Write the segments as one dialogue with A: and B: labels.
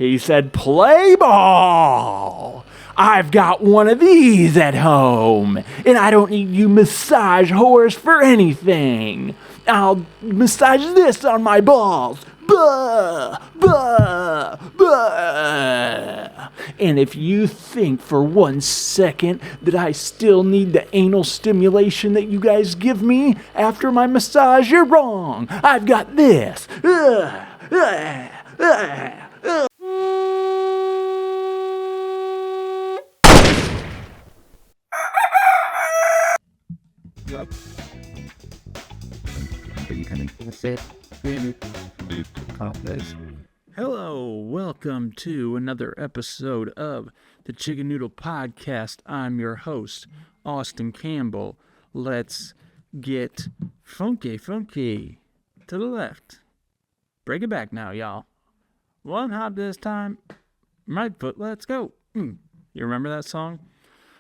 A: He said, "Play ball. I've got one of these at home, and I don't need you massage whores for anything. I'll massage this on my balls. Bah, bah, bah." And if you think for 1 second that I still need the anal stimulation that you guys give me after my massage, you're wrong. I've got this. Hello, welcome to another episode of the Chicken Noodle Podcast. I'm your host, Austin Campbell. Let's get funky to the left. Break it back now, y'all. One hop this time. Right foot, let's go. You remember that song?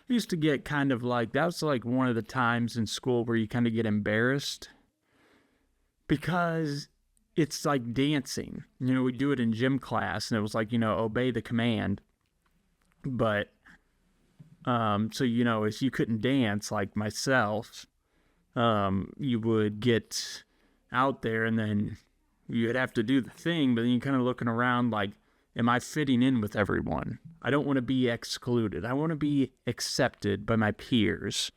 A: I used to get kind of like, that was like one of the times in school where you kind of get embarrassed because it's like dancing. You know, we do it in gym class and it was like, you know, obey the command. But, so, you know, if you couldn't dance like myself, you would get out there and then you'd have to do the thing, but then you're kind of looking around like, am I fitting in with everyone? I don't want to be excluded. I want to be accepted by my peers.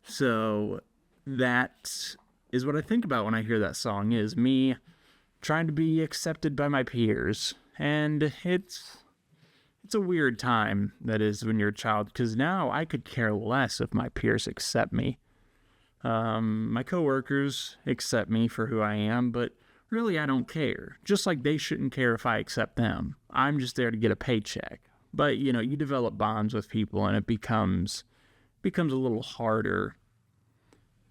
A: So that is what I think about when I hear that song, is me trying to be accepted by my peers. And it's a weird time, that is, when you're a child, because now I could care less if my peers accept me. My coworkers accept me for who I am, but really I don't care. Just like they shouldn't care if I accept them. I'm just there to get a paycheck. But, you know, you develop bonds with people and it becomes a little harder.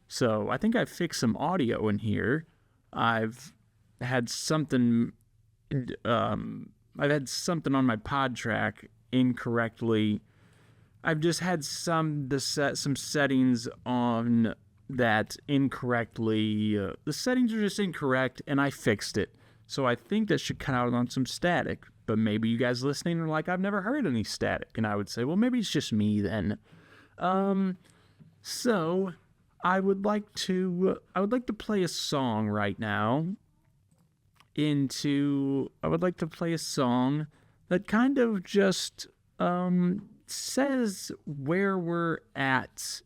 A: So I think I fixed some audio in here. I've had something on my pod track incorrectly. I've just had some settings on that incorrectly. The settings are just incorrect, and I fixed it. So I think that should cut out on some static. But maybe you guys listening are like, I've never heard any static. And I would say, well, maybe it's just me then. So I would like to play a song right now. I would like to play a song that kind of just says where we're at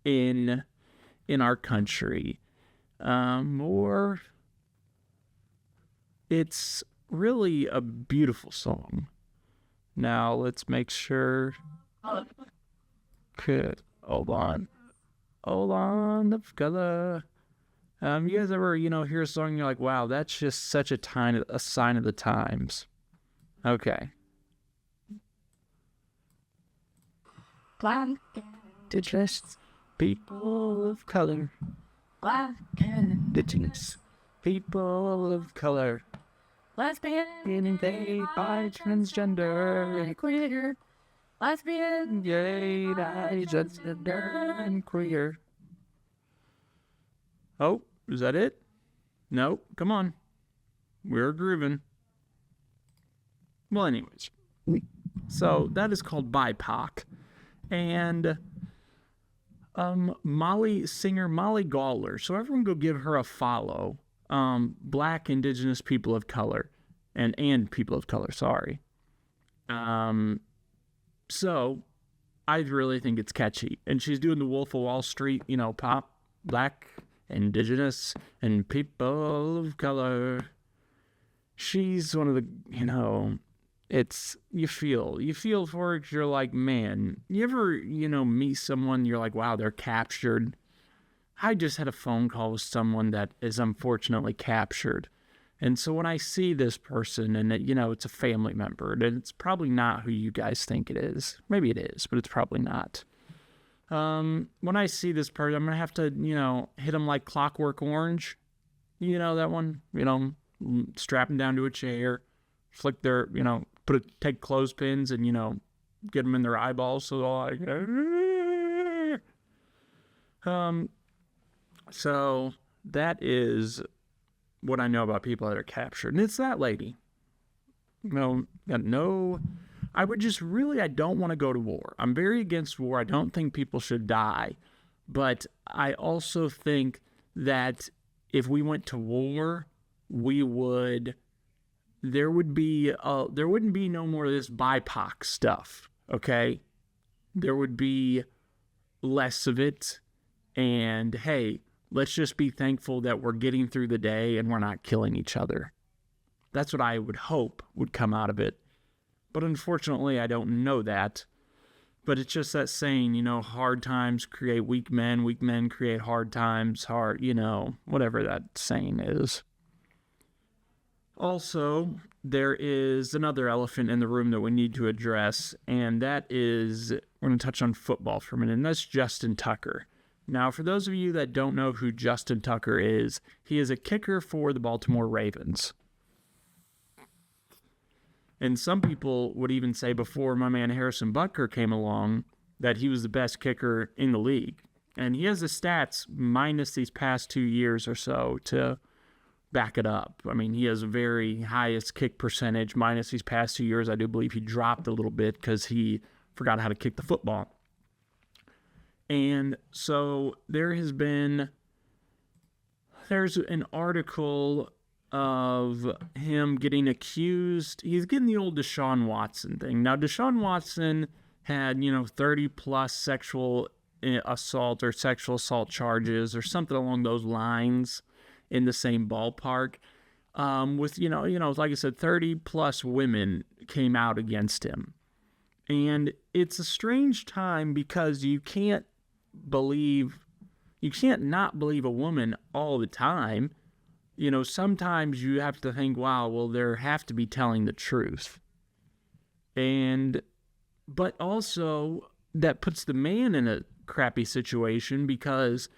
A: in our country, or it's really a beautiful song. Now let's make sure. Good. Hold on, the color. You guys ever, hear a song and you're like, wow, that's just such a sign of the times. Okay. Black indigenous people of color. Black indigenous people of color. Lesbian, gay, bi, transgender, and queer. Lesbian, gay, bi, transgender, and queer. Oh, is that it? No, come on. We're grooving. Well, anyways. So, that is called BIPOC. And singer Molly Gawler. So everyone go give her a follow. Black indigenous people of color. And people of color, sorry. So I really think it's catchy. And she's doing the Wolf of Wall Street, pop, black, indigenous, and people of color. She's one of the, it's, you feel for her 'cause you're like, man, you ever, meet someone, you're like, wow, they're captured. I just had a phone call with someone that is unfortunately captured. And so when I see this person and it's a family member, and it's probably not who you guys think it is. Maybe it is, but it's probably not. When I see this person, I'm going to have to, hit them like Clockwork Orange. You know that one? Strap them down to a chair, flick their, take clothespins and, get them in their eyeballs so they're like... So that is what I know about people that are captured. And it's that lady. No, got no. I would just really, I don't want to go to war. I'm very against war. I don't think people should die. But I also think that if we went to war, we would, there would be, there wouldn't be no more of this BIPOC stuff, okay? There would be less of it. And hey, let's just be thankful that we're getting through the day and we're not killing each other. That's what I would hope would come out of it. But unfortunately, I don't know that. But it's just that saying, hard times create weak men create hard times, whatever that saying is. Also, there is another elephant in the room that we need to address, and that is, we're going to touch on football for a minute, and that's Justin Tucker. Now, for those of you that don't know who Justin Tucker is, he is a kicker for the Baltimore Ravens. And some people would even say before my man Harrison Butker came along that he was the best kicker in the league. And he has the stats minus these past 2 years or so to back it up. I mean, he has a very highest kick percentage minus these past 2 years. I do believe he dropped a little bit because he forgot how to kick the football. And so there's an article of him getting accused. He's getting the old Deshaun Watson thing. Now, Deshaun Watson had, 30 plus sexual assault or sexual assault charges or something along those lines in the same ballpark. With, like I said, 30 plus women came out against him. And it's a strange time because you can't not believe a woman all the time. Sometimes you have to think, wow, well, they have to be telling the truth. But also that puts the man in a crappy situation because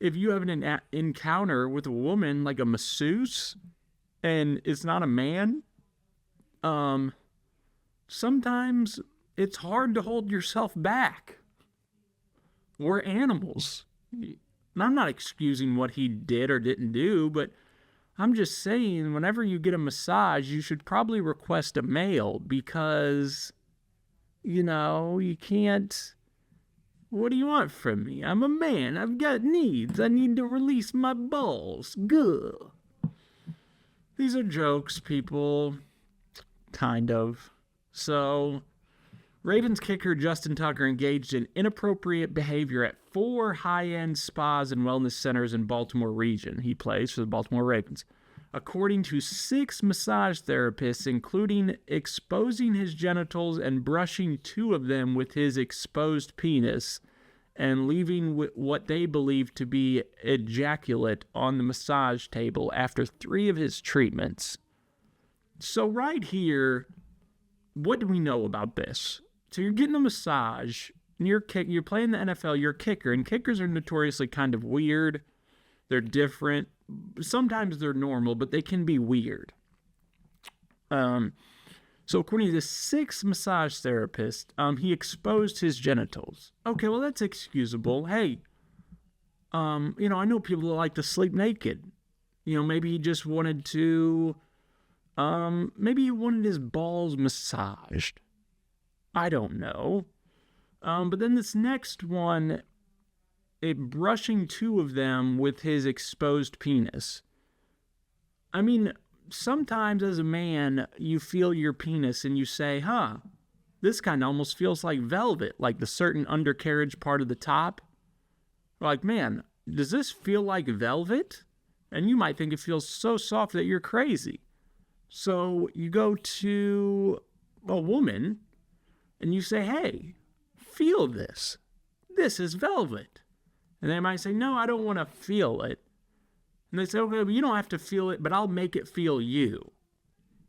A: if you have an encounter with a woman like a masseuse and it's not a man, sometimes it's hard to hold yourself back. We're animals. And I'm not excusing what he did or didn't do, but I'm just saying whenever you get a massage, you should probably request a male because, you can't. What do you want from me? I'm a man. I've got needs. I need to release my balls. Good. These are jokes, people. Kind of. So, Ravens kicker Justin Tucker engaged in inappropriate behavior at 4 high-end spas and wellness centers in Baltimore region. He plays for the Baltimore Ravens. According to 6 massage therapists, including exposing his genitals and brushing 2 of them with his exposed penis and leaving what they believe to be ejaculate on the massage table after 3 of his treatments. So right here, what do we know about this? So you're getting a massage, and you're playing the NFL, you're a kicker, and kickers are notoriously kind of weird. They're different. Sometimes they're normal, but they can be weird. So according to the 6 massage therapists, he exposed his genitals. Okay, well, that's excusable. Hey, I know people that like to sleep naked. Maybe he just wanted to, maybe he wanted his balls massaged. I don't know. But then this next one, brushing 2 of them with his exposed penis. I mean, sometimes as a man, you feel your penis and you say, this kind of almost feels like velvet, like the certain undercarriage part of the top. Like, man, does this feel like velvet? And you might think it feels so soft that you're crazy. So you go to a woman and you say, hey, feel this. This is velvet. And they might say, no, I don't want to feel it. And they say, okay, but you don't have to feel it, but I'll make it feel you.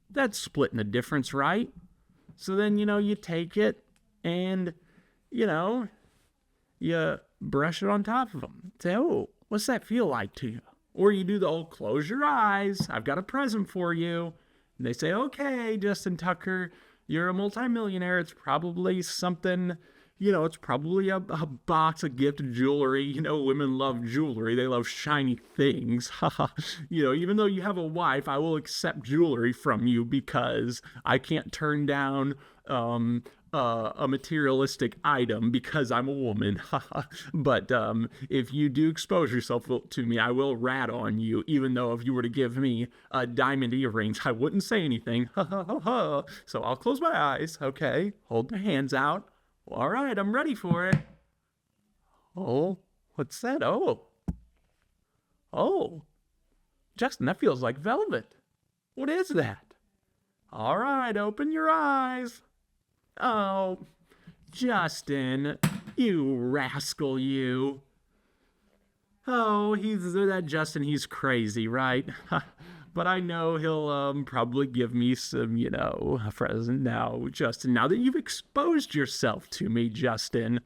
A: That's splitting the difference, right? So then, you take it and, you brush it on top of them. Say, oh, what's that feel like to you? Or you do the old close your eyes. I've got a present for you. And they say, okay, Justin Tucker, you're a multimillionaire. It's probably something, it's probably a box of gift jewelry. Women love jewelry. They love shiny things. Even though you have a wife, I will accept jewelry from you because I can't turn down a materialistic item because I'm a woman. But if you do expose yourself to me, I will rat on you, even though if you were to give me diamond earrings, I wouldn't say anything. So I'll close my eyes, okay? Hold my hands out. All right, I'm ready for it. Oh, what's that? Oh, Justin, that feels like velvet. What is that? All right, open your eyes. Oh, Justin, you rascal, you. Oh, he's crazy, right? But I know he'll probably give me some, a present now, Justin. Now that you've exposed yourself to me, Justin,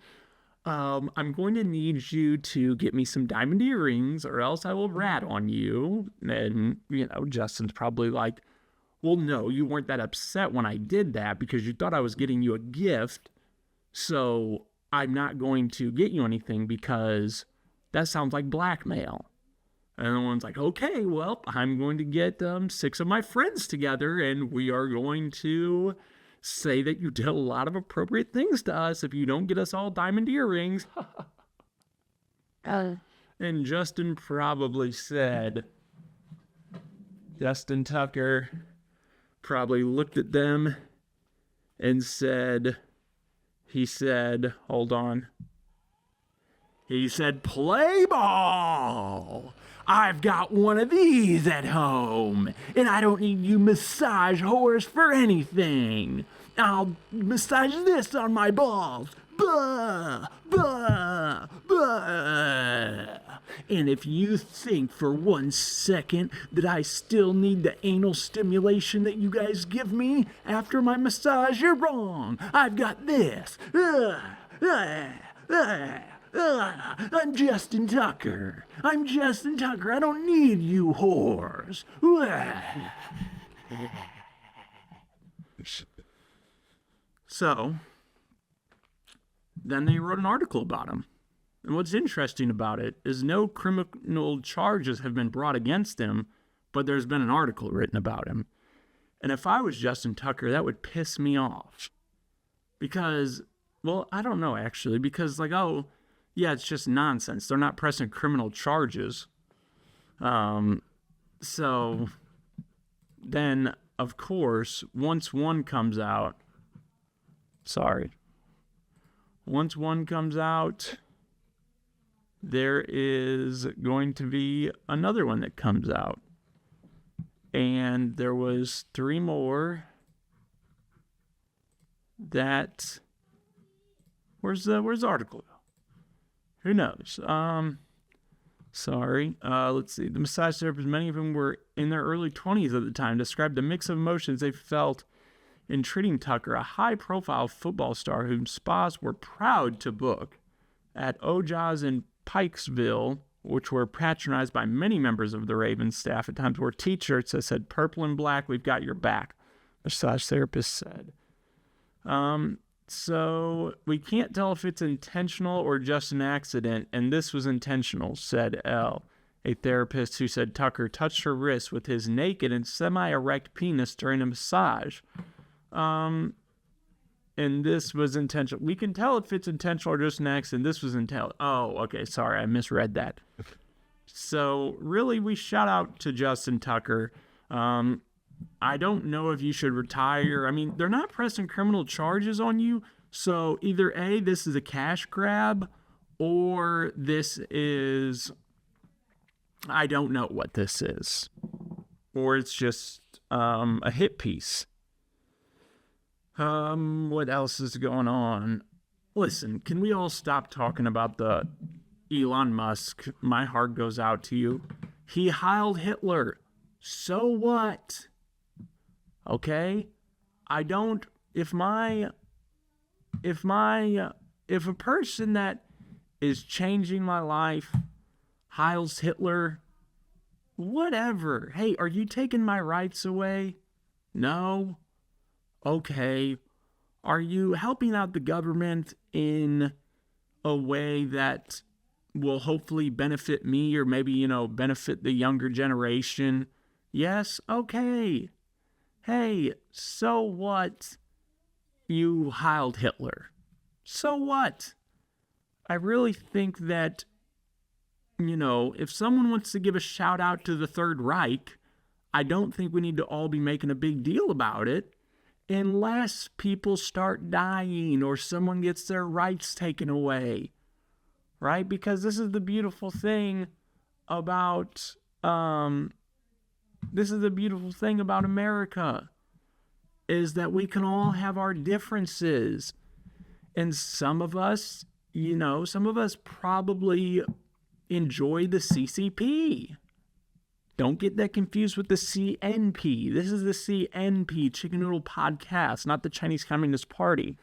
A: I'm going to need you to get me some diamond earrings or else I will rat on you. And, Justin's probably like, well, no, you weren't that upset when I did that because you thought I was getting you a gift. So I'm not going to get you anything because that sounds like blackmail. And the one's like, okay, well, I'm going to get 6 of my friends together and we are going to say that you did a lot of appropriate things to us if you don't get us all diamond earrings. And Justin Tucker probably looked at them and he said, hold on. He said, play ball. I've got one of these at home, and I don't need you massage whores for anything. I'll massage this on my balls. Bah, bah, bah. And if you think for 1 second that I still need the anal stimulation that you guys give me after my massage, you're wrong. I've got this. I'm Justin Tucker. I don't need you whores. So, then they wrote an article about him. And what's interesting about it is no criminal charges have been brought against him, but there's been an article written about him. And if I was Justin Tucker, that would piss me off. Because, well, I don't know actually, because yeah, it's just nonsense. They're not pressing criminal charges. So then, of course, once one comes out, there is going to be another one that comes out. And there was 3 more that... Where's the article? Who knows? Let's see. The massage therapists, many of them were in their early 20s at the time, described a mix of emotions they felt in treating Tucker, a high-profile football star whom spas were proud to book at Oja's in Pikesville, which were patronized by many members of the Ravens staff. At times wore T-shirts that said, "Purple and black, we've got your back," massage therapist said. So we can't tell if it's intentional or just an accident, and this was intentional, said L, a therapist who said Tucker touched her wrist with his naked and semi-erect penis during a massage. And this was intentional. We can tell if it's intentional or just an accident. This was intentional. Oh, okay, sorry, I misread that. So really, we shout out to Justin Tucker. I don't know if you should retire. I mean, they're not pressing criminal charges on you. So either A, this is a cash grab, or this is, I don't know what this is. Or it's just a hit piece. What else is going on? Listen, can we all stop talking about the Elon Musk? My heart goes out to you. He heiled Hitler. So what? Okay? If a person that is changing my life heils Hitler, whatever. Hey, are you taking my rights away? No? Okay. Are you helping out the government in a way that will hopefully benefit me or maybe, benefit the younger generation? Yes? Okay. Hey, so what? You heiled Hitler. So what? I really think that, if someone wants to give a shout out to the Third Reich, I don't think we need to all be making a big deal about it unless people start dying or someone gets their rights taken away, right? Because this is the beautiful thing about America, is that we can all have our differences. And some of us probably enjoy the CCP. Don't get that confused with the CNP. This is the CNP, Chicken Noodle Podcast, not the Chinese Communist Party.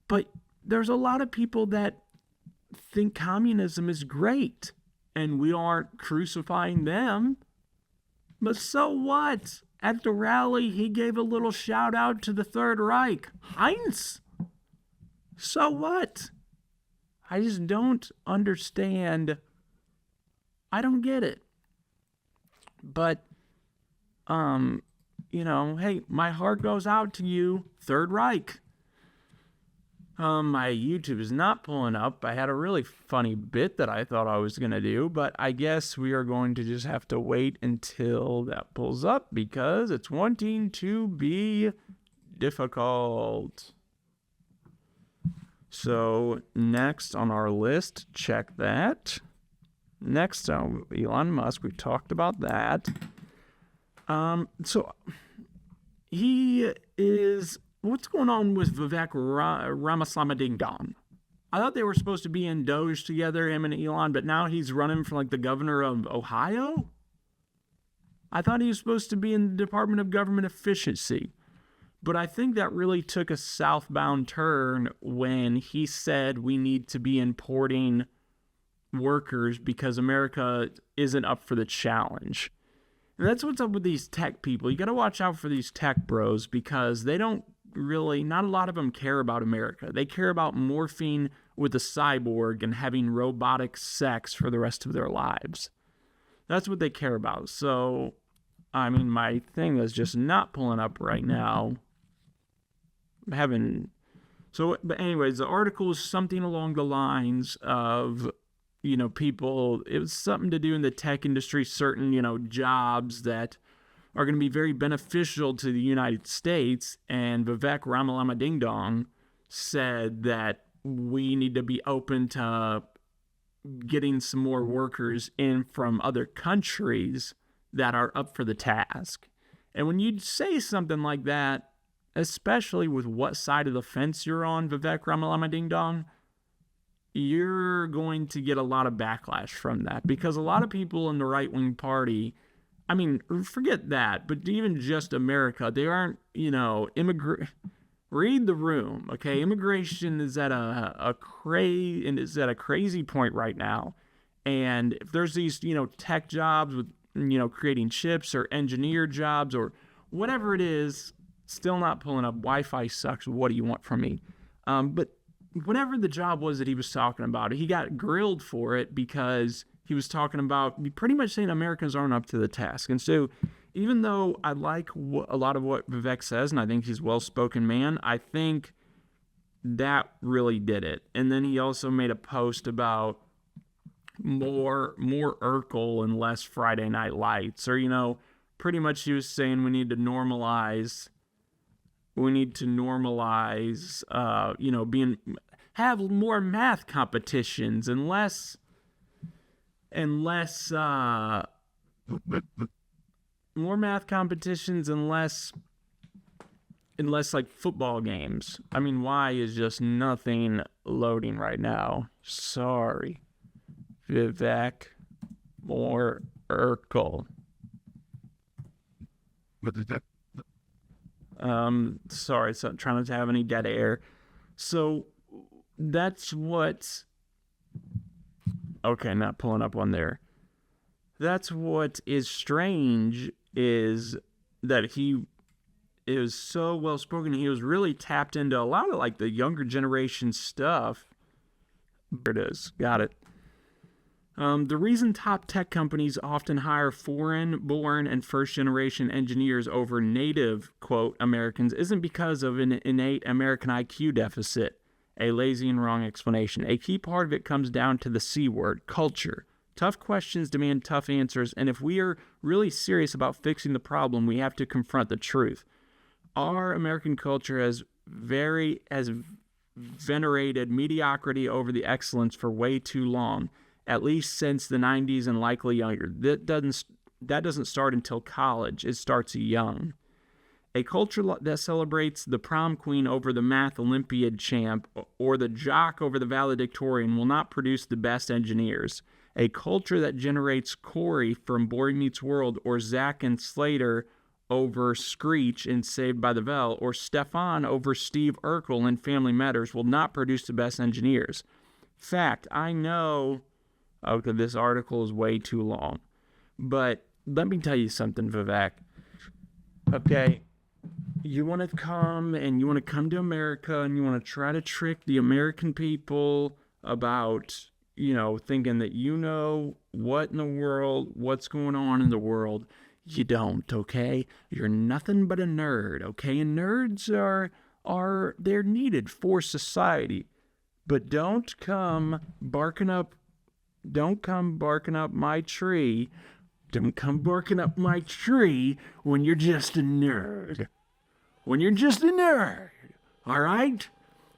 A: But there's a lot of people that think communism is great, and we aren't crucifying them. But so what? At the rally, he gave a little shout out to the Third Reich. Heinz? So what? I just don't understand. I don't get it. But, hey, my heart goes out to you, Third Reich. My YouTube is not pulling up. I had a really funny bit that I thought I was going to do, but I guess we are going to just have to wait until that pulls up because it's wanting to be difficult. So, next on our list, check that. Next, Elon Musk, we talked about that. So he is, what's going on with Vivek Ramaswamy Ding Dong? I thought they were supposed to be in Doge together, him and Elon, but now he's running for the governor of Ohio? I thought he was supposed to be in the Department of Government Efficiency. But I think that really took a southbound turn when he said we need to be importing workers because America isn't up for the challenge. And that's what's up with these tech people. You got to watch out for these tech bros because they don't really, not a lot of them care about America. They care about morphing with a cyborg and having robotic sex for the rest of their lives. That's what they care about. So, my thing is just not pulling up right now. But anyways, the article is something along the lines of, people, it was something to do in the tech industry, certain, jobs that are going to be very beneficial to the United States. And Vivek Ramalama Ding Dong said that we need to be open to getting some more workers in from other countries that are up for the task. And when you say something like that, especially with what side of the fence you're on, Vivek Ramalama Ding Dong, you're going to get a lot of backlash from that because a lot of people in the right-wing party, forget that, but even just America, they aren't, read the room, okay? Immigration is at a crazy point right now. And if there's these, tech jobs with, creating chips or engineer jobs or whatever it is, still not pulling up. Wi-Fi sucks. What do you want from me? But whatever the job was that he was talking about, he got grilled for it because he was talking about pretty much saying Americans aren't up to the task. And so even though I like a lot of what Vivek says, and I think he's a well-spoken man, I think that really did it. And then he also made a post about more Urkel and less Friday Night Lights. Or, pretty much he was saying we need to normalize, have more math competitions and less more math competitions and less like football games. Why is just nothing loading right now? Sorry. Vivek, more Urkel. Sorry, so I'm trying not to have any dead air. So that's what. Okay, not pulling up one there. That's what is strange is that he it was so well spoken. He was really tapped into a lot of like the younger generation stuff. There it is. Got it. The reason top tech companies often hire foreign-born and first-generation engineers over native, quote, Americans isn't because of an innate American IQ deficit, a lazy and wrong explanation. A key part of it comes down to the C word, culture. Tough questions demand tough answers, and if we are really serious about fixing the problem, we have to confront the truth. Our American culture has venerated mediocrity over the excellence for way too long, at least since the 90s and likely younger. That doesn't start until college. It starts young. A culture that celebrates the prom queen over the math Olympiad champ or the jock over the valedictorian will not produce the best engineers. A culture that generates Corey from Boy Meets World or Zach and Slater over Screech in Saved by the Bell or Stefan over Steve Urkel in Family Matters will not produce the best engineers. Fact, I know... Okay, this article is way too long. But let me tell you something, Vivek. Okay, you want to come to America and you want to try to trick the American people about, thinking that you know what in the world, what's going on in the world. You don't, okay? You're nothing but a nerd, okay? And nerds they're needed for society. But don't come barking up my tree. Don't come barking up my tree when you're just a nerd. All right?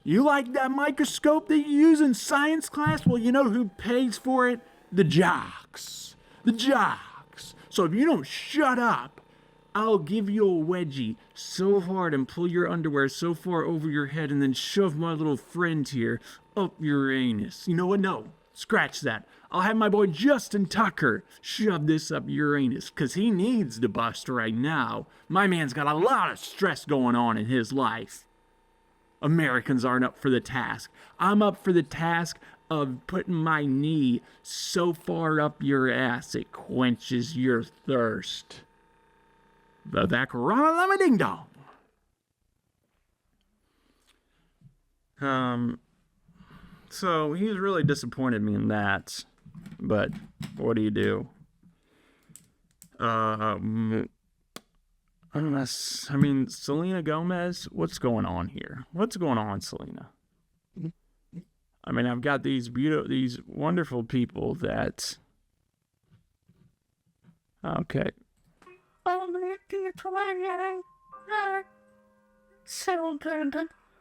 A: You like that microscope that you use in science class? Well, you know who pays for it? The jocks. So if you don't shut up, I'll give you a wedgie so hard and pull your underwear so far over your head and then shove my little friend here up your anus. You know what? No. Scratch that. I'll have my boy Justin Tucker shove this up your anus, because he needs to bust right now. My man's got a lot of stress going on in his life. Americans aren't up for the task. I'm up for the task of putting my knee so far up your ass it quenches your thirst. Vivek Ramalama-Ding-Dong. So he's really disappointed me in that, but what do you do? Selena Gomez, what's going on here? What's going on, Selena? I've got these wonderful people that... Okay.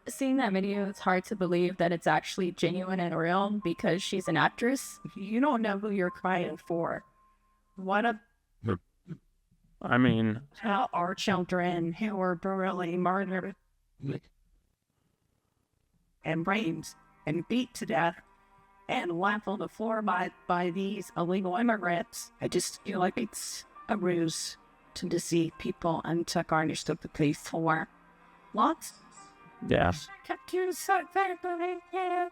B: Seeing that video, it's hard to believe that it's actually genuine and real because she's an actress. You don't know who you're crying for.
C: Tell our children who were brutally murdered and raped and beat to death and left on the floor by these illegal immigrants. I just feel like it's a ruse to deceive people and to garnish the police for lots.
A: Yes.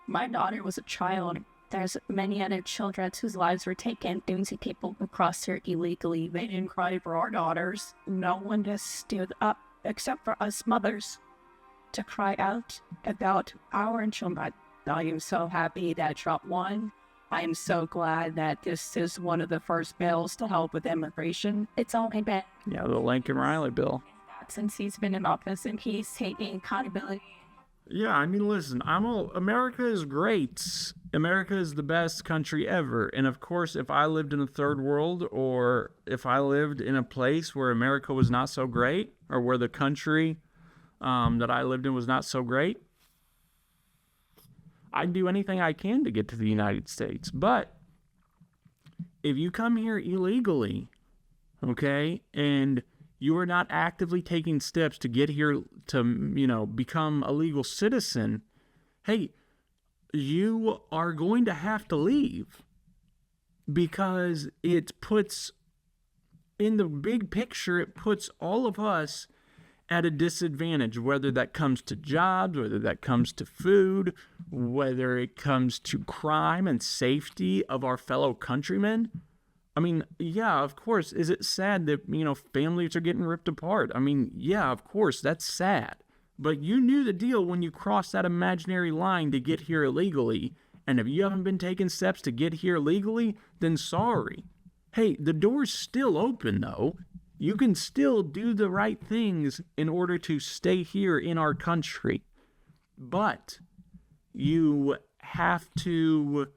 B: My daughter was a child. There's many other children whose lives were taken due to people who crossed here illegally.
C: They didn't cry for our daughters. No one has stood up except for us mothers to cry out about our children. I am so happy that Trump won. I am so glad that this is one of the first bills to help with immigration.
B: It's only been
A: the Lincoln Riley bill
B: since he's been in office, and he's taking accountability.
A: Yeah, listen, America is great. America is the best country ever. And of course, if I lived in a third world, or if I lived in a place where America was not so great, or where the country that I lived in was not so great, I'd do anything I can to get to the United States. But if you come here illegally, okay, and you are not actively taking steps to get here to, become a legal citizen, hey, you are going to have to leave, because it puts, in the big picture, it puts all of us at a disadvantage, whether that comes to jobs, whether that comes to food, whether it comes to crime and safety of our fellow countrymen. I mean, yeah, of course. Is it sad that, families are getting ripped apart? I mean, yeah, of course, that's sad. But you knew the deal when you crossed that imaginary line to get here illegally. And if you haven't been taking steps to get here legally, then sorry. Hey, the door's still open, though. You can still do the right things in order to stay here in our country. But you have to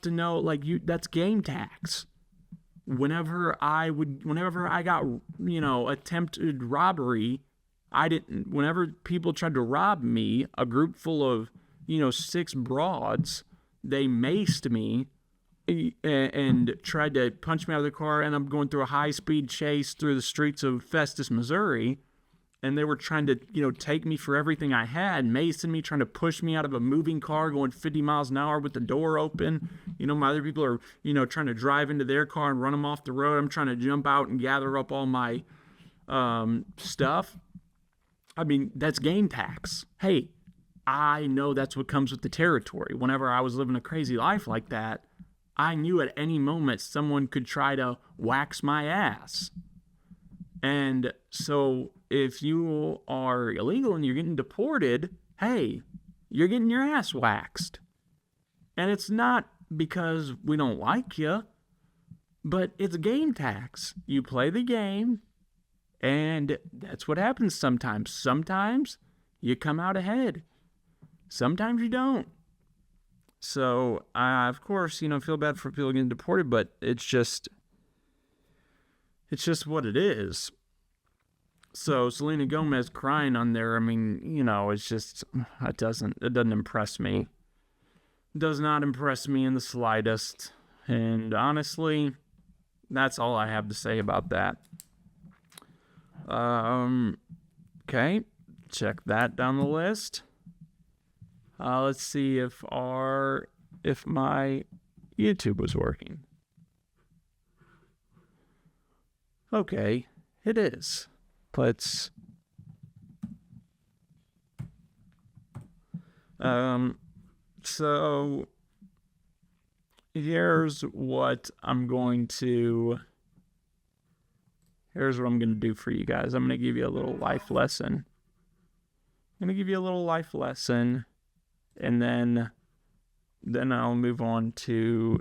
A: know, like, that's game tax. Whenever I got, attempted robbery, whenever people tried to rob me, a group full of, 6 broads, they maced me and tried to punch me out of the car, and I'm going through a high-speed chase through the streets of Festus, Missouri, and they were trying to, take me for everything I had, macing me, trying to push me out of a moving car going 50 miles an hour with the door open. My other people are, trying to drive into their car and run them off the road. I'm trying to jump out and gather up all my stuff. I mean, that's game tax. Hey, I know that's what comes with the territory. Whenever I was living a crazy life like that, I knew at any moment someone could try to wax my ass. And so if you are illegal and you're getting deported, hey, you're getting your ass waxed. And it's not because we don't like you, but it's game tax. You play the game, and that's what happens sometimes. Sometimes you come out ahead. Sometimes you don't. So, of course, feel bad for people getting deported, but it's just what it is. So Selena Gomez crying on there, I mean, it's just, it doesn't impress me. It does not impress me in the slightest. And honestly, that's all I have to say about that. Okay, check that down the list. Let's see if my YouTube was working. Okay, it is. So here's what I'm going to do for you guys. I'm going to give you a little life lesson. And then I'll move on to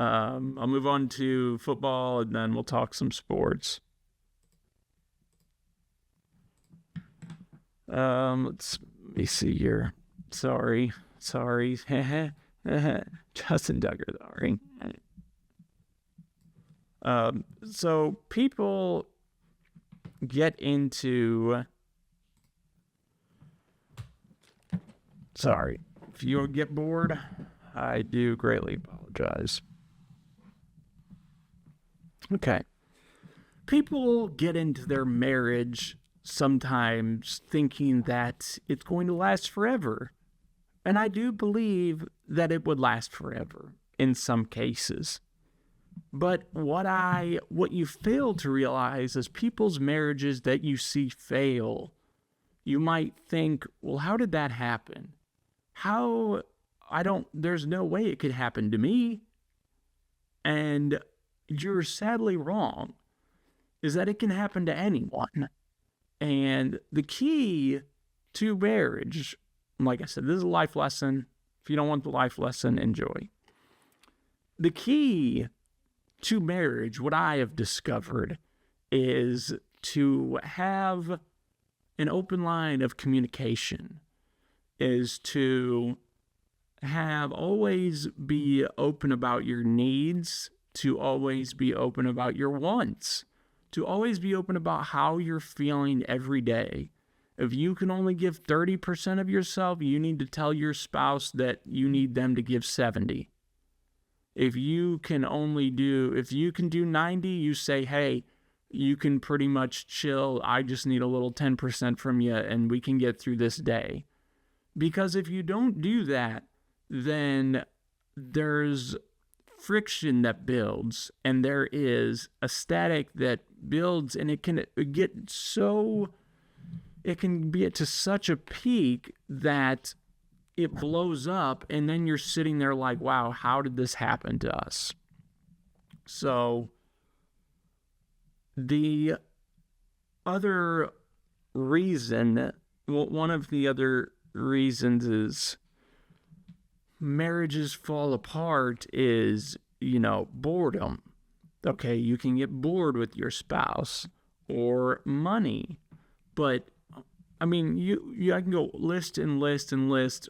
A: I'll move on to football, and then we'll talk some sports. Let me see here. Sorry. Justin Duggar, sorry. So people get into... Sorry. If you get bored, I do greatly apologize. Okay. People get into their marriage sometimes thinking that it's going to last forever. And I do believe that it would last forever in some cases. But what you fail to realize is people's marriages that you see fail, you might think, well, how did that happen? There's no way it could happen to me. And you're sadly wrong, is that it can happen to anyone. And the key to marriage, like I said, this is a life lesson. If you don't want the life lesson, enjoy. The key to marriage, what I have discovered, is to have an open line of communication, is to always be open about your needs, to always be open about your wants, to always be open about how you're feeling every day. If you can only give 30% of yourself, you need to tell your spouse that you need them to give 70. If you can do 90, you say, hey, you can pretty much chill. I just need a little 10% from you and we can get through this day. Because if you don't do that, then there's friction that builds, and there is a static that builds, and it can get so it can be to such a peak that it blows up, and then you're sitting there like, wow, how did this happen to us? So the other reason, one of the other reasons is marriages fall apart is, boredom. Okay, you can get bored with your spouse, or money. But I mean, I can go list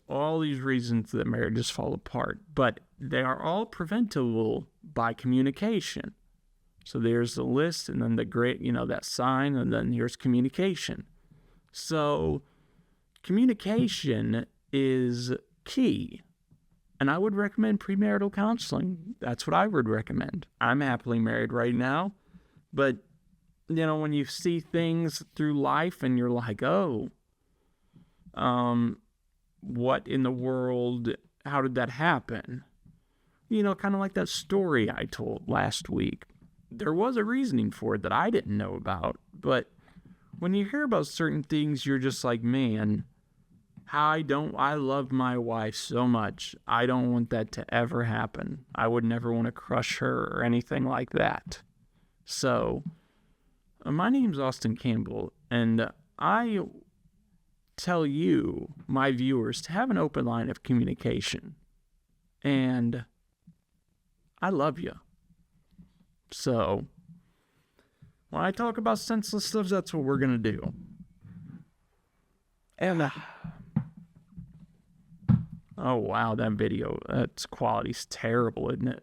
A: all these reasons that marriages fall apart, but they are all preventable by communication. So there's the list, and then the great, that sign, and then here's communication. So communication is key. And I would recommend premarital counseling. That's what I would recommend. I'm happily married right now. But, when you see things through life and you're like, oh, what in the world, how did that happen? Kind of like that story I told last week. There was a reasoning for it that I didn't know about. But when you hear about certain things, you're just like, man, I love my wife so much. I don't want that to ever happen. I would never want to crush her or anything like that. So, my name's Austin Campbell, and I tell you, my viewers, to have an open line of communication. And I love you. So, when I talk about senseless stuff, that's what we're going to do. And, oh, wow, that video, that's quality's terrible, isn't it?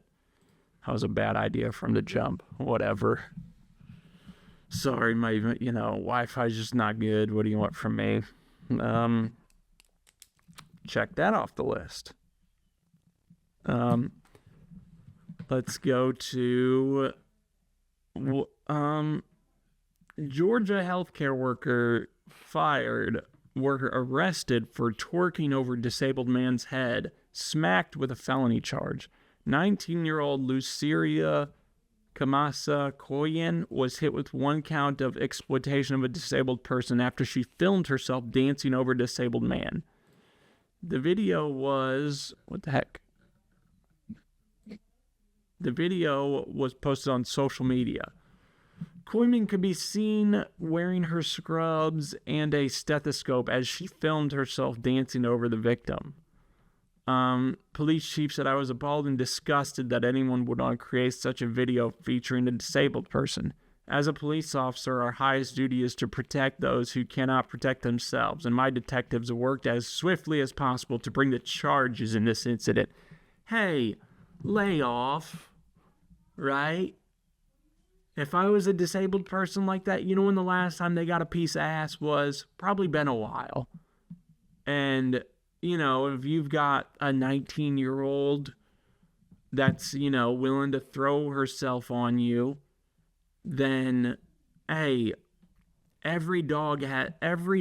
A: That was a bad idea from the jump. Whatever. Sorry, my, Wi-Fi's just not good. What do you want from me? Check that off the list. Let's go to, Georgia healthcare worker arrested for twerking over disabled man's head, smacked with a felony charge. 19-year-old Luceria Kamasa Koyen was hit with one count of exploitation of a disabled person after she filmed herself dancing over a disabled man. The video was, what the heck? The video was posted on social media. Koyman could be seen wearing her scrubs and a stethoscope as she filmed herself dancing over the victim. Police chief said, "I was appalled and disgusted that anyone would want to create such a video featuring a disabled person. As a police officer, our highest duty is to protect those who cannot protect themselves, and my detectives have worked as swiftly as possible to bring the charges in this incident." Hey, lay off, right? If I was a disabled person like that, when the last time they got a piece of ass was? Probably been a while. And, if you've got a 19-year-old that's, willing to throw herself on you, then, hey, every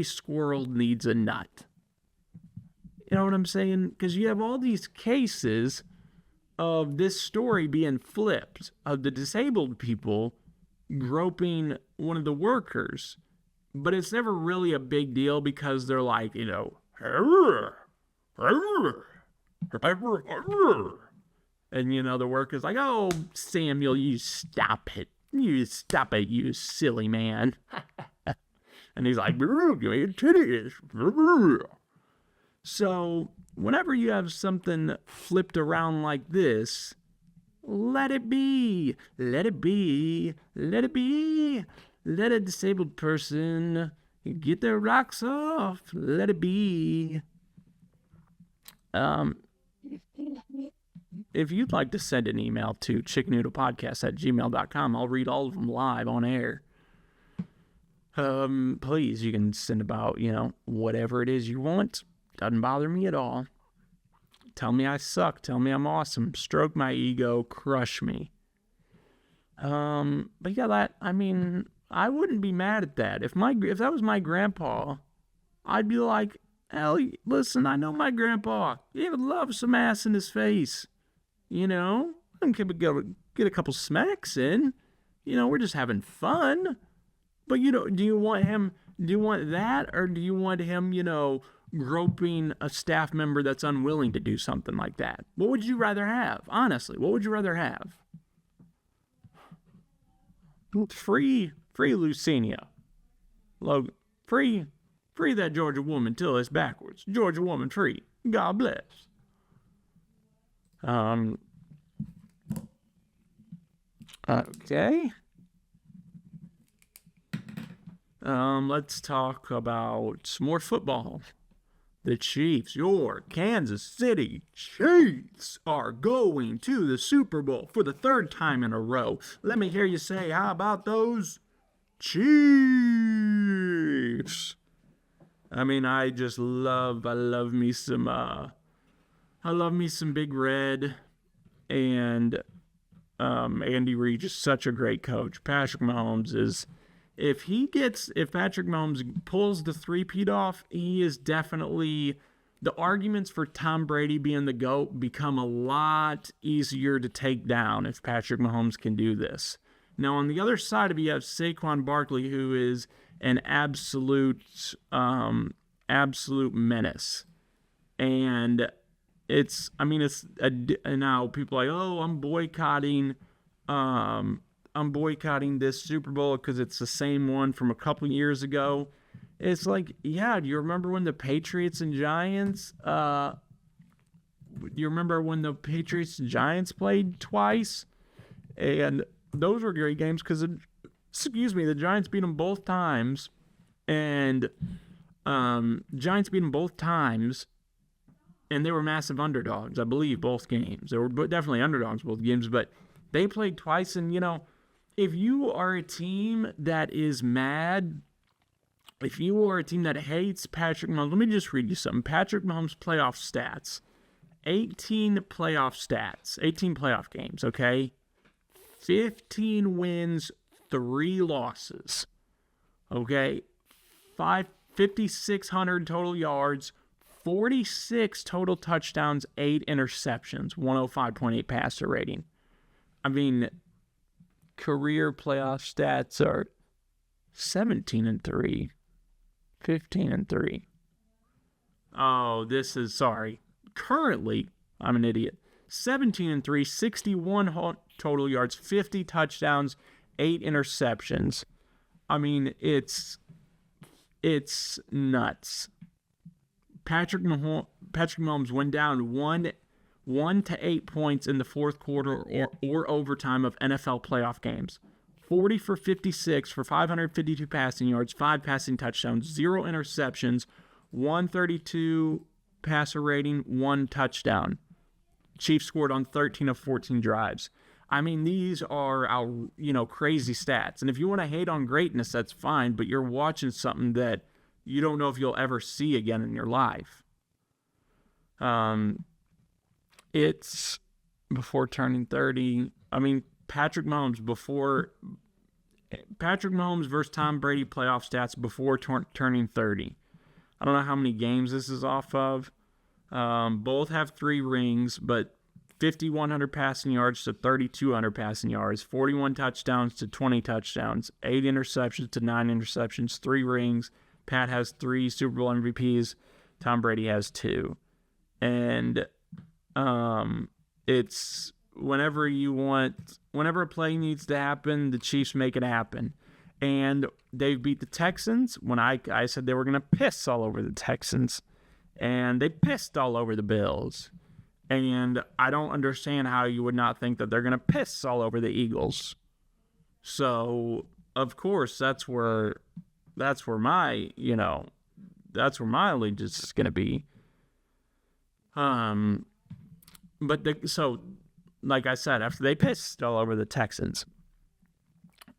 A: squirrel needs a nut. You know what I'm saying? Because you have all these cases of this story being flipped, of the disabled people groping one of the workers, but it's never really a big deal because they're like, and the worker's like, "Oh, Samuel, you stop it, you silly man." And he's like, "Give me titties." So whenever you have something flipped around like this, let it be. Let it be. Let it be. Let a disabled person get their rocks off. Let it be. If you'd like to send an email to chickennoodlepodcast@gmail.com, I'll read all of them live on air. Please, you can send about, whatever it is you want. Doesn't bother me at all. Tell me I suck. Tell me I'm awesome. Stroke my ego. Crush me. But yeah, I wouldn't be mad at that. If that was my grandpa, I'd be like, hell, listen, I know my grandpa. He would love some ass in his face. I'm gonna get a couple smacks in. We're just having fun. But do you want him Do you want that, or do you want him, groping a staff member that's unwilling to do something like that? What would you rather have? Honestly, what would you rather have? Free Lucinia. Logan, free that Georgia woman till it's backwards. Georgia woman free. God bless. Okay. Let's talk about some more football. The Chiefs, your Kansas City Chiefs, are going to the Super Bowl for the third time in a row. Let me hear you say, how about those Chiefs? I mean, I love me some Big Red, and Andy Reid is such a great coach. Patrick Mahomes is, if Patrick Mahomes pulls the three-peat off, he is definitely, the arguments for Tom Brady being the GOAT become a lot easier to take down if Patrick Mahomes can do this. Now, on the other side of it, you have Saquon Barkley, who is an absolute menace. And now people are like, oh, I'm boycotting this Super Bowl because it's the same one from a couple years ago. It's like, yeah, do you remember when the Patriots and Giants played twice? And those were great games because, the Giants beat them both times. And Giants beat them both times. And they were massive underdogs, I believe, both games. They were definitely underdogs both games, but they played twice. And, if you are a team that is mad, if you are a team that hates Patrick Mahomes, let me just read you something. Patrick Mahomes' playoff stats. 18 playoff games, okay? 15 wins, 3 losses, okay? 5,600 total yards, 46 total touchdowns, 8 interceptions, 105.8 passer rating. I mean, career playoff stats are 17-3, 15-3. Oh, currently, I'm an idiot. 17-3, 61 total yards, 50 touchdowns, 8 interceptions. I mean, it's nuts. Patrick Mahomes went down 1 to 8 points in the fourth quarter or overtime of NFL playoff games. 40 for 56 for 552 passing yards, 5 passing touchdowns, 0 interceptions, 132 passer rating, 1 touchdown. Chiefs scored on 13 of 14 drives. I mean, these are our, crazy stats. And if you want to hate on greatness, that's fine, but you're watching something that you don't know if you'll ever see again in your life. It's before turning 30. I mean, Patrick Mahomes versus Tom Brady playoff stats before turning 30. I don't know how many games this is off of. Both have 3 rings, but 5,100 passing yards to 3,200 passing yards, 41 touchdowns to 20 touchdowns, 8 interceptions to 9 interceptions, 3 rings. Pat has 3 Super Bowl MVPs. Tom Brady has 2. And it's whenever a play needs to happen, the Chiefs make it happen. And they beat the Texans when I said they were going to piss all over the Texans. And they pissed all over the Bills. And I don't understand how you would not think that they're going to piss all over the Eagles. So, of course, that's where my allegiance is going to be. Like I said, after they pissed all over the Texans,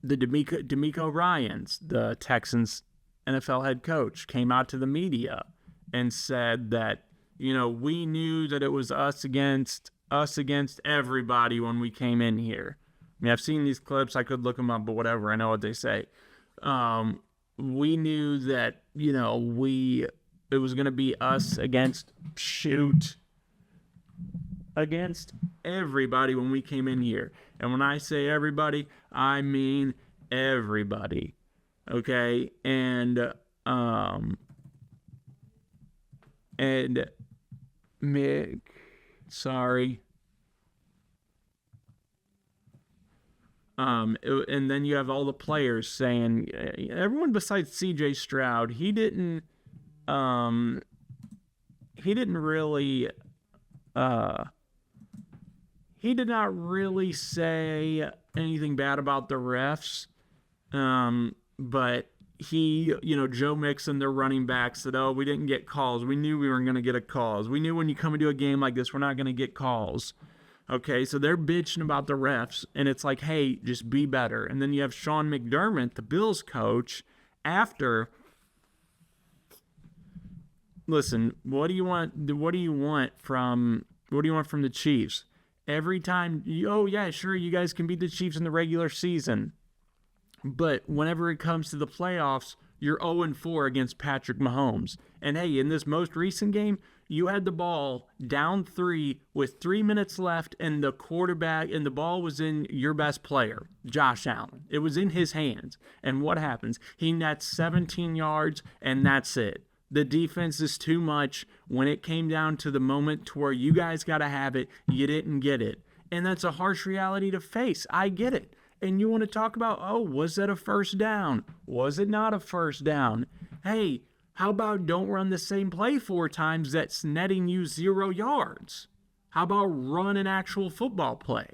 A: the DeMeco Ryans, the Texans NFL head coach, came out to the media and said that, we knew that it was us against everybody when we came in here. I mean, I've seen these clips. I could look them up, but whatever. I know what they say. We knew that, it was going to be us against everybody when we came in here. And when I say everybody, I mean everybody. Okay? And And Mick, sorry. And then you have all the players saying, everyone besides C.J. Stroud, he didn't really, he did not really say anything bad about the refs. But he, Joe Mixon, their running back, said, oh, we didn't get calls. We knew we weren't going to get calls. We knew when you come into a game like this, we're not going to get calls. Okay, so they're bitching about the refs, and it's like, hey, just be better. And then you have Sean McDermott, the Bills coach, after. Listen, what do you want? What do you want from the Chiefs? Every time, oh yeah, sure, you guys can beat the Chiefs in the regular season, but whenever it comes to the playoffs, you're 0-4 against Patrick Mahomes. And hey, in this most recent game, you had the ball down 3 with 3 minutes left, and the quarterback and the ball was in your best player, Josh Allen. It was in his hands. And what happens? He nets 17 yards, and that's it. The defense is too much. When it came down to the moment to where you guys got to have it, you didn't get it. And that's a harsh reality to face. I get it. And you want to talk about, oh, was that a first down? Was it not a first down? Hey, how about don't run the same play 4 times that's netting you 0 yards? How about run an actual football play?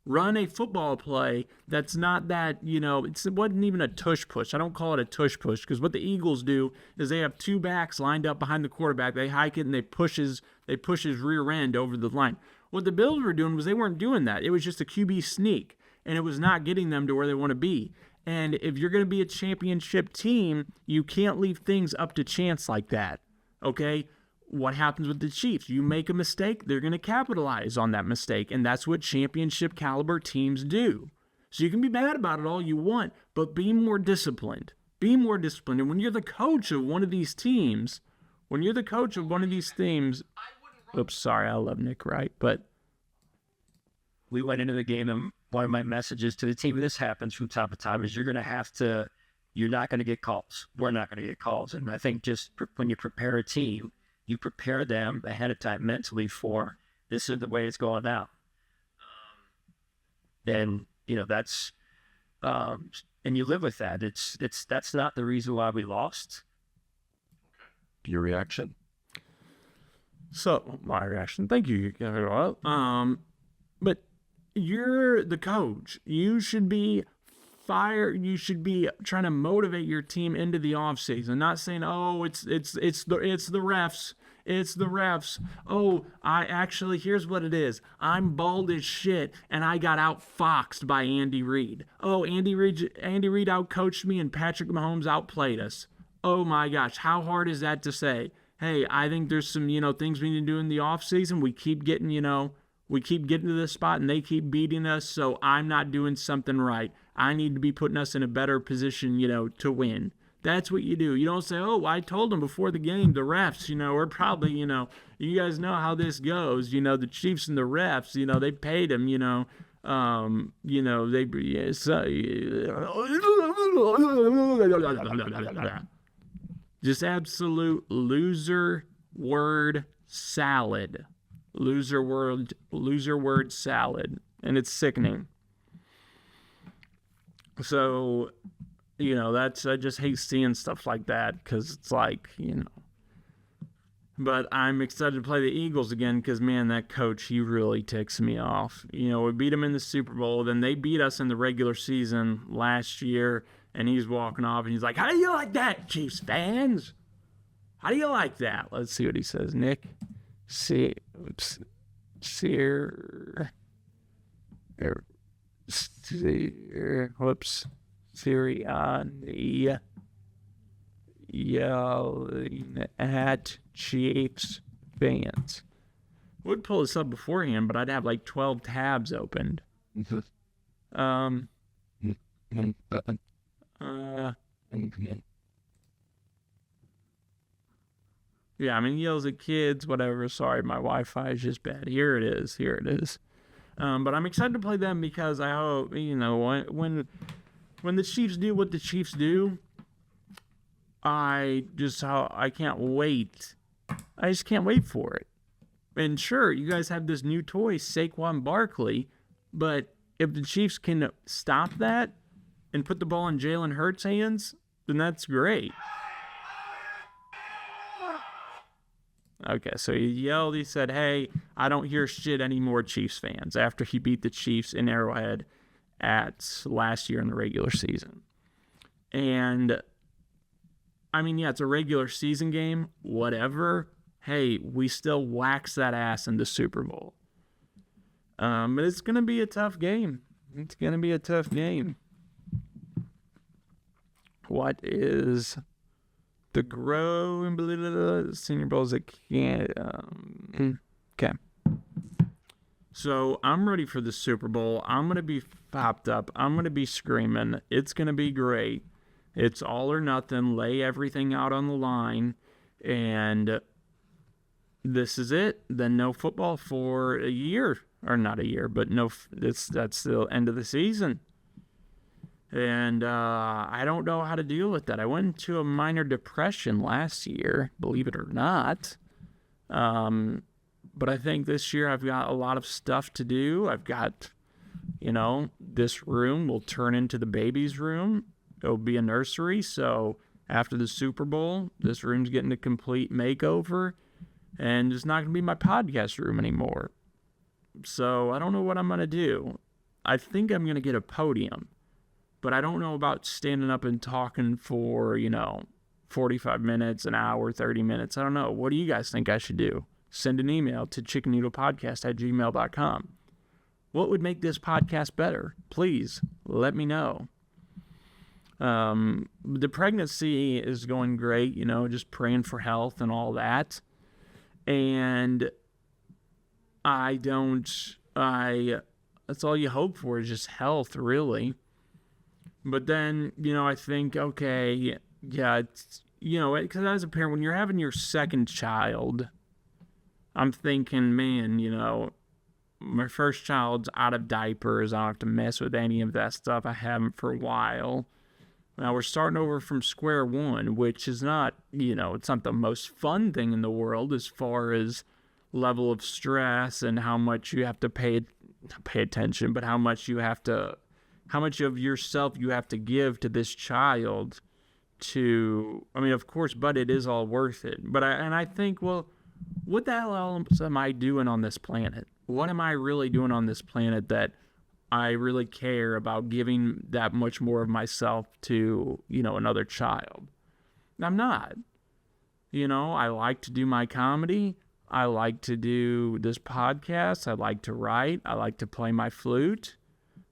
A: Run a football play that's not that, it wasn't even a tush push. I don't call it a tush push because what the Eagles do is they have 2 backs lined up behind the quarterback. They hike it and they push his rear end over the line. What the Bills were doing was they weren't doing that. It was just a QB sneak, and it was not getting them to where they want to be. And if you're going to be a championship team, you can't leave things up to chance like that, okay? What happens with the Chiefs? You make a mistake, they're going to capitalize on that mistake, and that's what championship caliber teams do. So you can be mad about it all you want, but be more disciplined. Be more disciplined. And when you're the coach of one of these teams, oops, sorry, I love Nick Wright, but
D: we went into the game, and one of my messages to the team, this happens from time to time, is you're not going to get calls. We're not going to get calls. And I think just when you prepare a team, you prepare them ahead of time mentally for this is the way it's going out. Then, that's, and you live with that. That's not the reason why we lost.
E: Your reaction?
A: So, my reaction, thank you. But you're the coach. You should be fired. You should be trying to motivate your team into the offseason. Not saying, oh, it's the refs. It's the refs. Oh, here's what it is. I'm bald as shit, and I got outfoxed by Andy Reid. Oh, Andy Reid outcoached me, and Patrick Mahomes outplayed us. Oh my gosh, how hard is that to say? Hey, I think there's some, things we need to do in the offseason. We keep getting to this spot and they keep beating us, so I'm not doing something right. I need to be putting us in a better position, to win. That's what you do. You don't say, oh, I told them before the game, the refs, we're probably, you guys know how this goes. The Chiefs and the refs, they paid them, just absolute loser word salad. Loser word salad. And it's sickening. So, I just hate seeing stuff like that because it's like, But I'm excited to play the Eagles again because, man, that coach, he really ticks me off. We beat them in the Super Bowl. Then they beat us in the regular season last year, and he's walking off, and he's like, how do you like that, Chiefs fans? How do you like that? Let's see what he says, Nick. Sirianni yelling at Chiefs fans. Would pull this up beforehand, but I'd have like 12 tabs opened. Yeah, yells at kids, whatever. Sorry, my Wi-Fi is just bad. Here it is. But I'm excited to play them because I hope, when the Chiefs do what the Chiefs do, I can't wait. I just can't wait for it. And sure, you guys have this new toy, Saquon Barkley, but if the Chiefs can stop that and put the ball in Jalen Hurts' hands, then that's great. Okay, so he yelled, he said, hey, I don't hear shit anymore, Chiefs fans, after he beat the Chiefs in Arrowhead at last year in the regular season. And, I mean, yeah, it's a regular season game, whatever. Hey, we still wax that ass in the Super Bowl. But it's going to be a tough game. It's going to be a tough game. What is the growing Senior Bowls that can't... okay. So I'm ready for the Super Bowl. I'm going to be popped up. I'm going to be screaming. It's going to be great. It's all or nothing. Lay everything out on the line. And this is it. Then no football for a year. Or not a year, but that's the end of the season. And I don't know how to deal with that. I went into a minor depression last year, believe it or not. But I think this year I've got a lot of stuff to do. I've got, this room will turn into the baby's room. It'll be a nursery. So after the Super Bowl, this room's getting a complete makeover. And it's not going to be my podcast room anymore. So I don't know what I'm going to do. I think I'm going to get a podium. But I don't know about standing up and talking for, 45 minutes, an hour, 30 minutes. I don't know. What do you guys think I should do? Send an email to chickennoodlepodcast@gmail.com. What would make this podcast better? Please let me know. The pregnancy is going great, just praying for health and all that. And that's all you hope for is just health, really. But then, I think, okay, yeah, it's, because as a parent, when you're having your second child, I'm thinking, man, my first child's out of diapers. I don't have to mess with any of that stuff. I haven't for a while. Now we're starting over from square one, which is not, it's not the most fun thing in the world as far as level of stress and how much you have to pay attention, but how much of yourself you have to give to this child of course, but it is all worth it. But I think, well, what the hell else am I doing on this planet? What am I really doing on this planet that I really care about giving that much more of myself to, another child? I'm not. I like to do my comedy. I like to do this podcast. I like to write. I like to play my flute.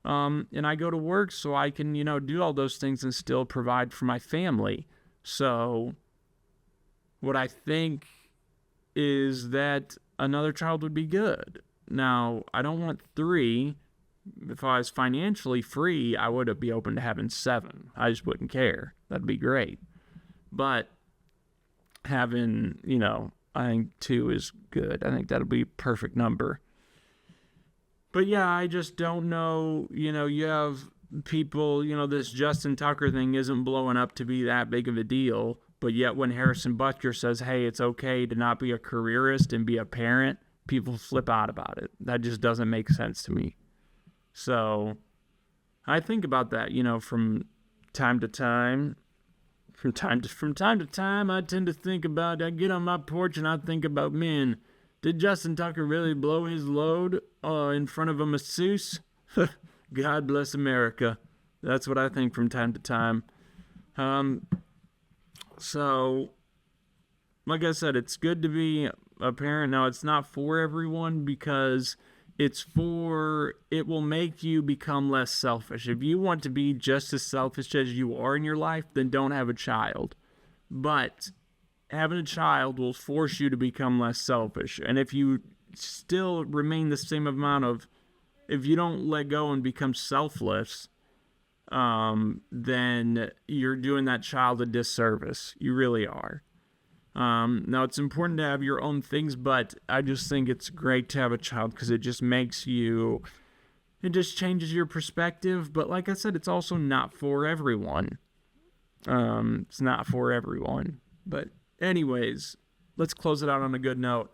A: And I go to work so I can, do all those things and still provide for my family. So what I think is that another child would be good. Now, I don't want 3. If I was financially free, I would be open to having 7. I just wouldn't care. That'd be great. But having, I think 2 is good. I think that'll be a perfect number. But yeah, I just don't know, you have people, this Justin Tucker thing isn't blowing up to be that big of a deal. But yet when Harrison Butker says, hey, it's okay to not be a careerist and be a parent, people flip out about it. That just doesn't make sense to me. So I think about that, from time to time. From time to time, I tend to think about, I get on my porch and I think about, man, did Justin Tucker really blow his load in front of a masseuse? God bless America. That's what I think from time to time. So, like I said, it's good to be a parent. Now, it's not for everyone because it will make you become less selfish. If you want to be just as selfish as you are in your life, then don't have a child. But having a child will force you to become less selfish. And if you still remain the same amount if you don't let go and become selfless, then you're doing that child a disservice. You really are. Now, it's important to have your own things, but I just think it's great to have a child because it just changes your perspective. But like I said, it's also not for everyone. It's not for everyone. But anyways, let's close it out on a good note.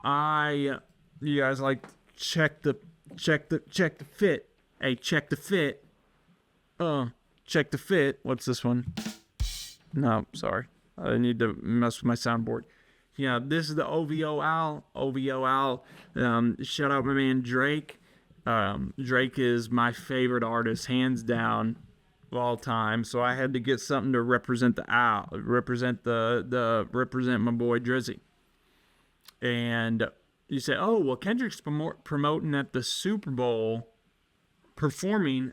A: You guys like check the fit. Hey, check the fit. Check the fit. What's this one? No, sorry. I need to mess with my soundboard. Yeah, this is the OVO Al. OVO Al. Shout out my man Drake. Drake is my favorite artist, hands down, of all time. So I had to get something to represent the Al, represent my boy Drizzy. And you say, oh, well, Kendrick's promoting at the Super Bowl, performing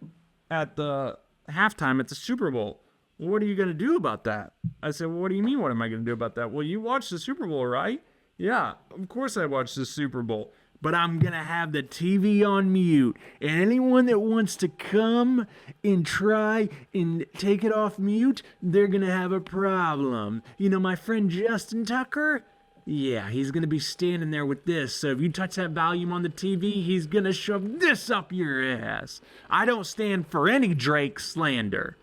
A: at the halftime at the Super Bowl. What are you going to do about that? I said, well, what do you mean, what am I going to do about that? Well, you watched the Super Bowl, right? Yeah, of course I watched the Super Bowl. But I'm going to have the TV on mute. And anyone that wants to come and try and take it off mute, they're going to have a problem. You know, my friend Justin Tucker? Yeah, he's going to be standing there with this. So if you touch that volume on the TV, he's going to shove this up your ass. I don't stand for any Drake slander.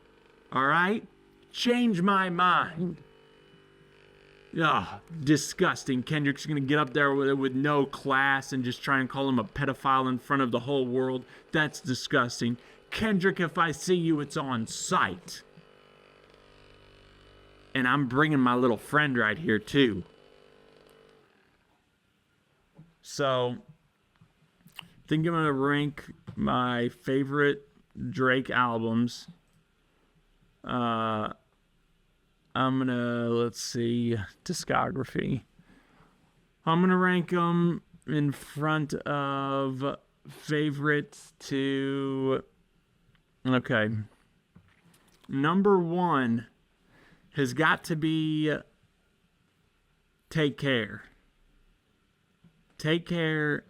A: All right? Change my mind. Oh, disgusting. Kendrick's going to get up there with no class and just try and call him a pedophile in front of the whole world. That's disgusting. Kendrick, if I see you, it's on sight. And I'm bringing my little friend right here, too. So, I think I'm going to rank my favorite Drake albums. I'm gonna, let's see, discography. I'm gonna rank them in front of favorites to, okay. Number one has got to be Take Care. Take Care.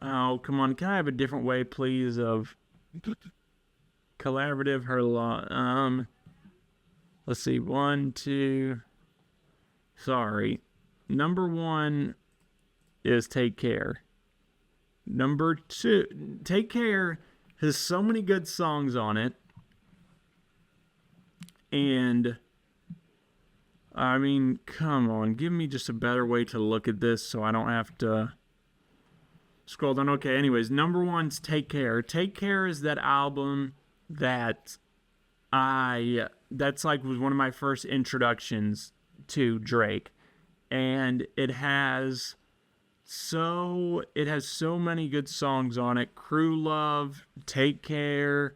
A: Oh, come on. Can I have a different way, please, of collaborative, her law? Let's see. 1, 2. Sorry. Number one is Take Care. Number two, Take Care has so many good songs on it. And, I mean, come on. Give me just a better way to look at this so I don't have to scroll down. Okay, anyways. Number one's Take Care. Take Care is that album that that's like was one of my first introductions to Drake, and it has so many good songs on it. Crew Love, Take Care,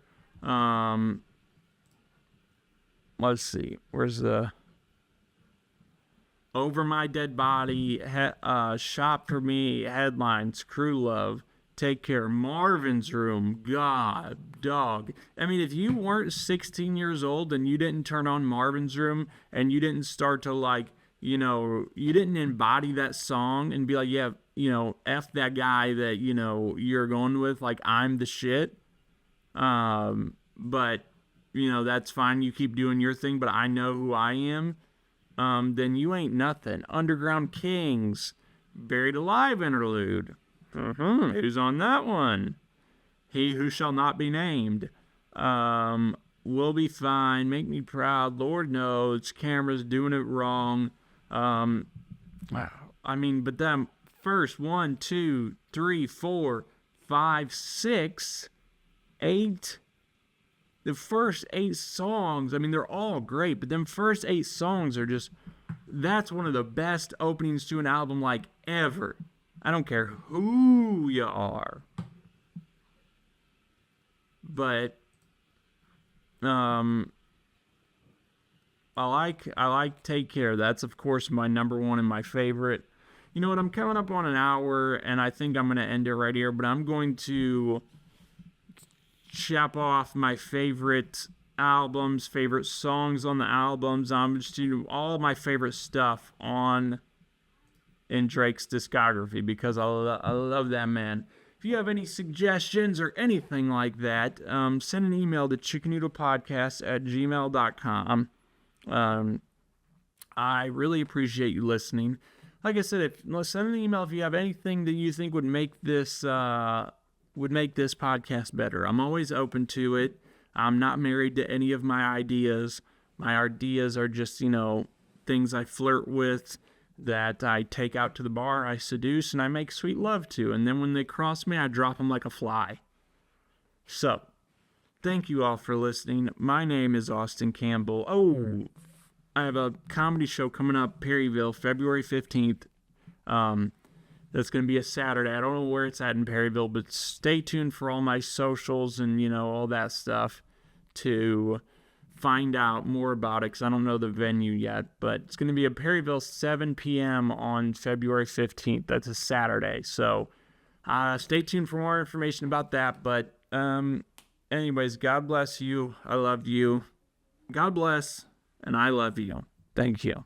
A: let's see, where's the Over My Dead Body, Shop For Me, Headlines, Crew Love, Take Care, Marvin's Room. God, dog. I mean, if you weren't 16 years old and you didn't turn on Marvin's Room and you didn't start to, like, you know, you didn't embody that song and be like, yeah, you know, F that guy that, you know, you're going with, like, I'm the shit. But, you know, that's fine. You keep doing your thing, but I know who I am. Then you ain't nothing. Underground Kings, Buried Alive interlude. Who's on that one? He Who Shall Not Be Named. We'll Be Fine. Make Me Proud. Lord Knows. Cameras Doing It Wrong. I mean, but then first 1, 2, 3, 4, 5, 6, 8. The first 8 songs, I mean, they're all great, but them first 8 songs are just, that's one of the best openings to an album, like, ever. I don't care who you are. But I like Take Care. That's of course my number one and my favorite. You know what? I'm coming up on an hour and I think I'm going to end it right here, but I'm going to chop off my favorite albums, favorite songs on the albums. I'm just doing all my favorite stuff in Drake's discography because I love that man. If you have any suggestions or anything like that, send an email to chickennoodlepodcast@gmail.com. I really appreciate you listening. Like I said, send an email if you have anything that you think would make this podcast better. I'm always open to it. I'm not married to any of my ideas, My ideas are just, things I flirt with, that I take out to the bar, I seduce, and I make sweet love to. And then when they cross me, I drop them like a fly. So, thank you all for listening. My name is Austin Campbell. Oh, I have a comedy show coming up, Perryville, February 15th. That's going to be a Saturday. I don't know where it's at in Perryville, but stay tuned for all my socials and, all that stuff to find out more about it, because I don't know the venue yet. But it's going to be at Perryville, 7 p.m. on February 15th. That's a Saturday. So stay tuned for more information about that. But anyways, God bless you. I love you. God bless, and I love you. Thank you.